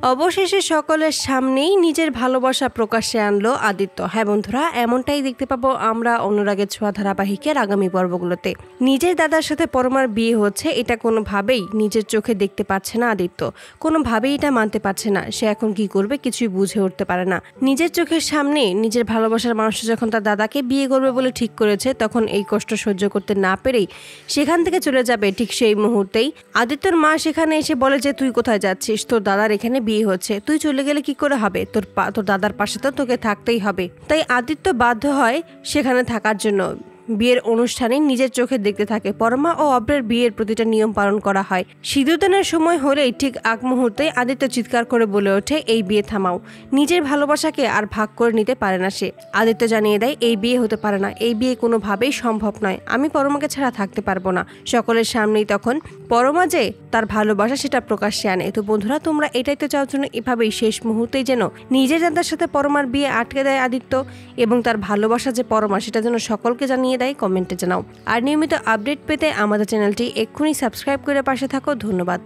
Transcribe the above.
অবশেষে সকলের সামনেই নিজের ভালোবাসা প্রকাশ্যে আনলো আদিত্য। হ্যাঁ বন্ধুরা, এমনটাই দেখতে পাবো আমরা অনুরাগের ছোঁয়া ধারাবাহিকের আগামী পর্বগুলোতে। নিজের দাদার সাথে পরমার বিয়ে হচ্ছে, এটা কোনোভাবেই নিজের চোখে দেখতে পাচ্ছে না আদিত্য, কোনোভাবেই এটা মানতে পারছে না। সে এখন কি করবে কিছুই বুঝে উঠতে পারে না। নিজের চোখের সামনে নিজের ভালোবাসার মানুষ যখন তার দাদাকে বিয়ে করবে বলে ঠিক করেছে, তখন এই কষ্ট সহ্য করতে না পেরেই সেখান থেকে চলে যাবে। ঠিক সেই মুহূর্তেই আদিত্যর মা সেখানে এসে বলে যে তুই কোথায় যাচ্ছিস, তোর দাদার এখানে বিয়ে হচ্ছে, তুই চলে গেলে কি করে হবে, তোর দাদার পাশে তো তোকে থাকতেই হবে। তাই আদিত্য বাধ্য হয় সেখানে থাকার জন্য। বিয়ের অনুষ্ঠানে নিজের চোখে দেখতে থাকে পরমা ও অব্রের বিয়ের প্রতিটা নিয়ম পালন করা হয়। সিঁদুরদানের সময় হলেই ঠিক আগ মুহূর্তে আদিত্য চিৎকার করে বলে ওঠে, এই বিয়ে থামাও। নিজের ভালোবাসাকে আর ভাগ করে নিতে পারে না সে। আদিত্য জানিয়ে দেয় এই বিয়ে হতে পারে না, এই বিয়ে কোনোভাবেই সম্ভব নয়, আমি পরমাকে ছাড়া থাকতে পারবো না। সকলের সামনেই তখন পরমা যে তার ভালোবাসা সেটা প্রকাশ্যে আনে। তো বন্ধুরা, তোমরা এটাই তো চাও জন্য এভাবেই শেষ মুহূর্তেই যেন নিজের দাদার সাথে পরমার বিয়ে আটকে দেয় আদিত্য, এবং তার ভালোবাসা যে পরমা সেটা যেন সকলকে জানিয়ে দেয়। কমেন্টে জানাও। আর নিয়মিত আপডেট পেতে আমাদের চ্যানেলটি এক্ষুনি সাবস্ক্রাইব করে পাশে থাকো। ধন্যবাদ।